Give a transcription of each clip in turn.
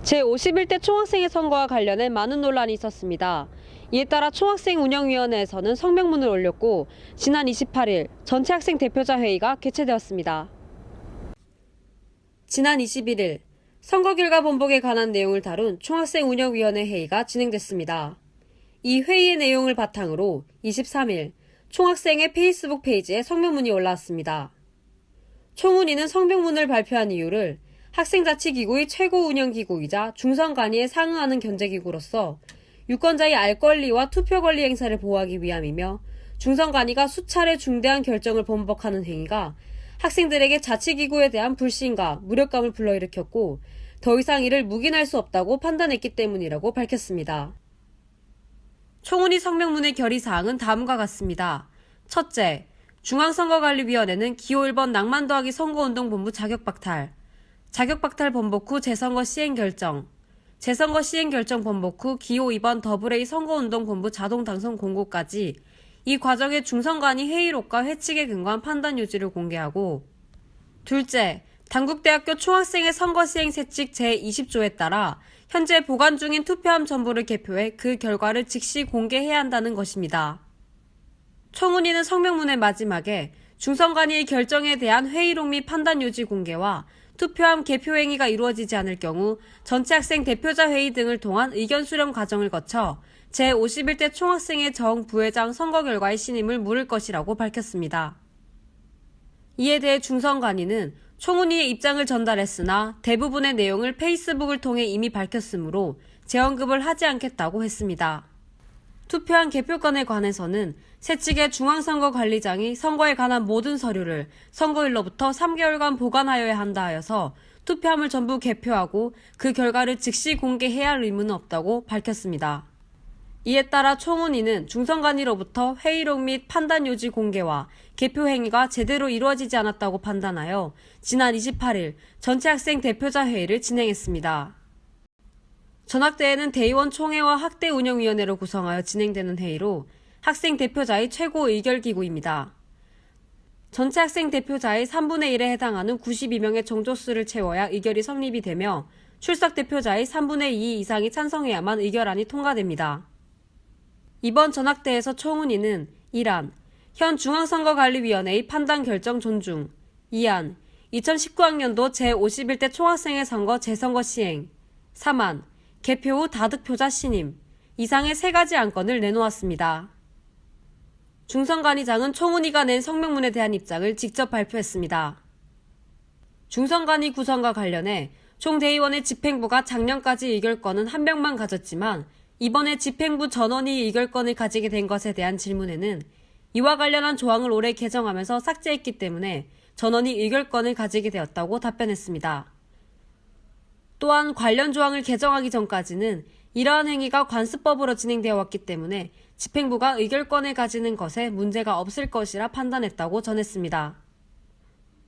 제51대 총학생회 선거와 관련해 많은 논란이 있었습니다. 이에 따라 총학생운영위원회에서는 성명문을 올렸고 지난 28일 전체 학생 대표자 회의가 개최되었습니다. 지난 21일 선거 결과 번복에 관한 내용을 다룬 총학생운영위원회 회의가 진행됐습니다. 이 회의의 내용을 바탕으로 23일 총학생회 페이스북 페이지에 성명문이 올라왔습니다. 총운위는 성명문을 발표한 이유를 학생자치기구의 최고 운영기구이자 중선관위에 상응하는 견제기구로서 유권자의 알 권리와 투표 권리 행사를 보호하기 위함이며 중선관위가 수차례 중대한 결정을 번복하는 행위가 학생들에게 자치기구에 대한 불신과 무력감을 불러일으켰고 더 이상 이를 묵인할 수 없다고 판단했기 때문이라고 밝혔습니다. 총운위 성명문의 결의사항은 다음과 같습니다. 첫째, 중앙선거관리위원회는 기호 1번 낭만 더하기 선거운동본부 자격박탈, 자격박탈 번복 후 재선거 시행 결정, 재선거 시행 결정 번복 후 기호 2번 더블A 선거운동본부 자동당선 공고까지 이 과정의 중선관위 회의록과 회칙에 근거한 판단 요지를 공개하고, 둘째, 단국대학교 총학생회 선거 시행 세칙 제20조에 따라 현재 보관 중인 투표함 전부를 개표해 그 결과를 즉시 공개해야 한다는 것입니다. 총운위는 성명문의 마지막에 중선관위의 결정에 대한 회의록 및 판단 요지 공개와 투표함 개표 행위가 이루어지지 않을 경우 전체 학생 대표자 회의 등을 통한 의견 수렴 과정을 거쳐 제51대 총학생회 정부회장 선거 결과의 신임을 물을 것이라고 밝혔습니다. 이에 대해 중선관위는 총운위의 입장을 전달했으나 대부분의 내용을 페이스북을 통해 이미 밝혔으므로 재언급을 하지 않겠다고 했습니다. 투표한 개표건에 관해서는 세칙의 중앙선거관리장이 선거에 관한 모든 서류를 선거일로부터 3개월간 보관하여야 한다 하여서 투표함을 전부 개표하고 그 결과를 즉시 공개해야 할 의무는 없다고 밝혔습니다. 이에 따라 총운위는 중선관위로부터 회의록 및 판단 요지 공개와 개표 행위가 제대로 이루어지지 않았다고 판단하여 지난 28일 전체 학생 대표자 회의를 진행했습니다. 전학대회는 대의원 총회와 학대운영위원회로 구성하여 진행되는 회의로 학생 대표자의 최고 의결기구입니다. 전체 학생 대표자의 3분의 1에 해당하는 92명의 정족수를 채워야 의결이 성립이 되며 출석 대표자의 3분의 2 이상이 찬성해야만 의결안이 통과됩니다. 이번 전학대에서 총운위는 1안, 현 중앙선거관리위원회의 판단 결정 존중, 2안, 2019학년도 제51대 총학생회 선거 재선거 시행, 3안, 개표 후 다득표자 신임, 이상의 3가지 안건을 내놓았습니다. 중선관위장은 총운위가 낸 성명문에 대한 입장을 직접 발표했습니다. 중선관위 구성과 관련해 총대의원의 집행부가 작년까지 의결권은 1명만 가졌지만 이번에 집행부 전원이 의결권을 가지게 된 것에 대한 질문에는 이와 관련한 조항을 올해 개정하면서 삭제했기 때문에 전원이 의결권을 가지게 되었다고 답변했습니다. 또한 관련 조항을 개정하기 전까지는 이러한 행위가 관습법으로 진행되어 왔기 때문에 집행부가 의결권을 가지는 것에 문제가 없을 것이라 판단했다고 전했습니다.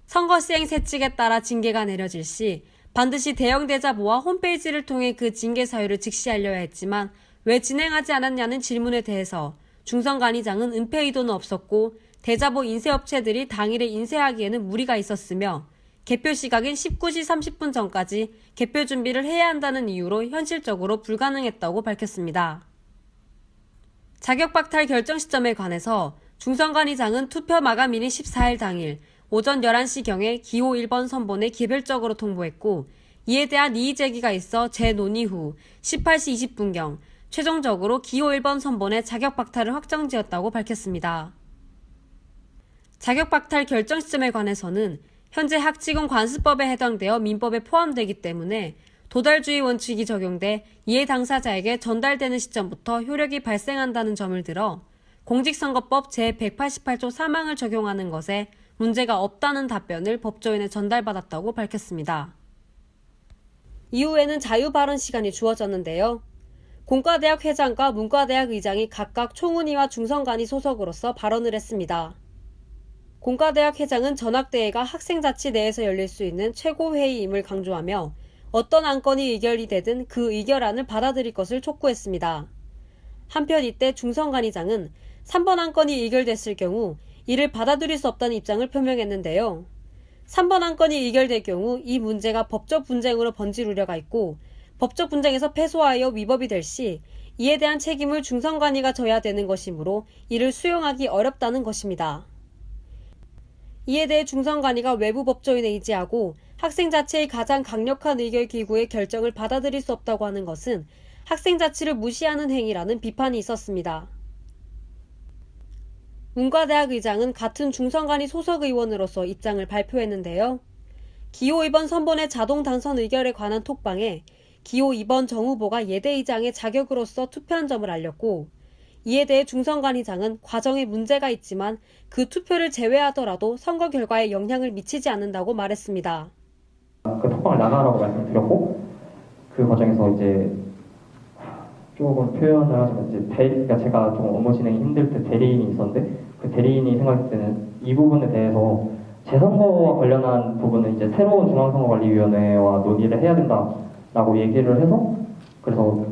선거 시행 세칙에 따라 징계가 내려질 시 반드시 대형대자보와 홈페이지를 통해 그 징계 사유를 즉시 알려야 했지만 왜 진행하지 않았냐는 질문에 대해서 중선관위장은 은폐 의도는 없었고 대자보 인쇄업체들이 당일에 인쇄하기에는 무리가 있었으며 개표 시각인 19시 30분 전까지 개표 준비를 해야 한다는 이유로 현실적으로 불가능했다고 밝혔습니다. 자격박탈 결정 시점에 관해서 중선관위장은 투표 마감일인 14일 당일 오전 11시경에 기호 1번 선본에 개별적으로 통보했고 이에 대한 이의 제기가 있어 재논의 후 18시 20분경 최종적으로 기호 1번 선본의 자격박탈을 확정지었다고 밝혔습니다. 자격박탈 결정 시점에 관해서는 현재 학직은 관습법에 해당되어 민법에 포함되기 때문에 도달주의 원칙이 적용돼 이해 당사자에게 전달되는 시점부터 효력이 발생한다는 점을 들어 공직선거법 제188조 3항을 적용하는 것에 문제가 없다는 답변을 법조인에 전달받았다고 밝혔습니다. 이후에는 자유발언 시간이 주어졌는데요. 공과대학 회장과 문과대학 의장이 각각 총운위와 중선관위 소속으로서 발언을 했습니다. 공과대학 회장은 전학대회가 학생자치 내에서 열릴 수 있는 최고회의임을 강조하며 어떤 안건이 의결이 되든 그 의결안을 받아들일 것을 촉구했습니다. 한편 이때 중선관위장은 3번 안건이 의결됐을 경우 이를 받아들일 수 없다는 입장을 표명했는데요. 3번 안건이 의결될 경우 이 문제가 법적 분쟁으로 번질 우려가 있고 법적 분쟁에서 패소하여 위법이 될 시 이에 대한 책임을 중선관위가 져야 되는 것이므로 이를 수용하기 어렵다는 것입니다. 이에 대해 중선관위가 외부 법조인에 의지하고 학생 자체의 가장 강력한 의결 기구의 결정을 받아들일 수 없다고 하는 것은 학생 자치를 무시하는 행위라는 비판이 있었습니다. 문과대학 의장은 같은 중선관위 소속 의원으로서 입장을 발표했는데요. 기호 2번 선본의 자동 당선 의결에 관한 톡방에 기호 2번 정 후보가 예대의장의 자격으로서 투표한 점을 알렸고, 이에 대해 중선관위장은 과정에 문제가 있지만 그 투표를 제외하더라도 선거 결과에 영향을 미치지 않는다고 말했습니다. 그 톡방을 나가라고 말씀드렸고, 그 과정에서 이제 조금 표현을 하자면 이제 그러니까 제가 좀 업무 진행이 힘들 때 대리인이 있었는데, 그 대리인이 생각할 때는 이 부분에 대해서 재선거와 관련한 부분은 이제 새로운 중앙선거관리위원회와 논의를 해야 된다라고 얘기를 해서, 그래서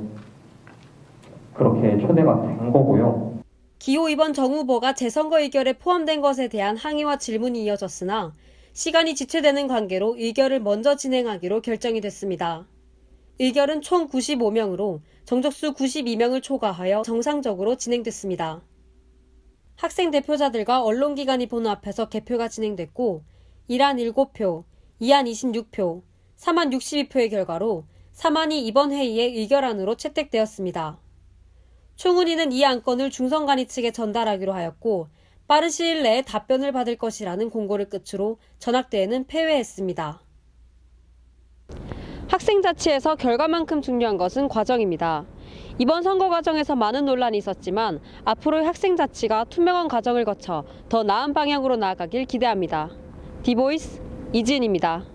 그렇게 초대가 된 거고요. 기호 2번 정 후보가 재선거 의결에 포함된 것에 대한 항의와 질문이 이어졌으나 시간이 지체되는 관계로 의결을 먼저 진행하기로 결정이 됐습니다. 의결은 총 95명으로 정족수 92명을 초과하여 정상적으로 진행됐습니다. 학생 대표자들과 언론기관이 보는 앞에서 개표가 진행됐고, 1안 7표, 2안 26표, 3안 62표의 결과로 3안이 이번 회의의 의결안으로 채택되었습니다. 총은위는 이 안건을 중선관위 측에 전달하기로 하였고, 빠른 시일 내에 답변을 받을 것이라는 공고를 끝으로 전학대회는 폐회했습니다. 학생자치에서 결과만큼 중요한 것은 과정입니다. 이번 선거 과정에서 많은 논란이 있었지만 앞으로의 학생자치가 투명한 과정을 거쳐 더 나은 방향으로 나아가길 기대합니다. 디보이스 이지은입니다.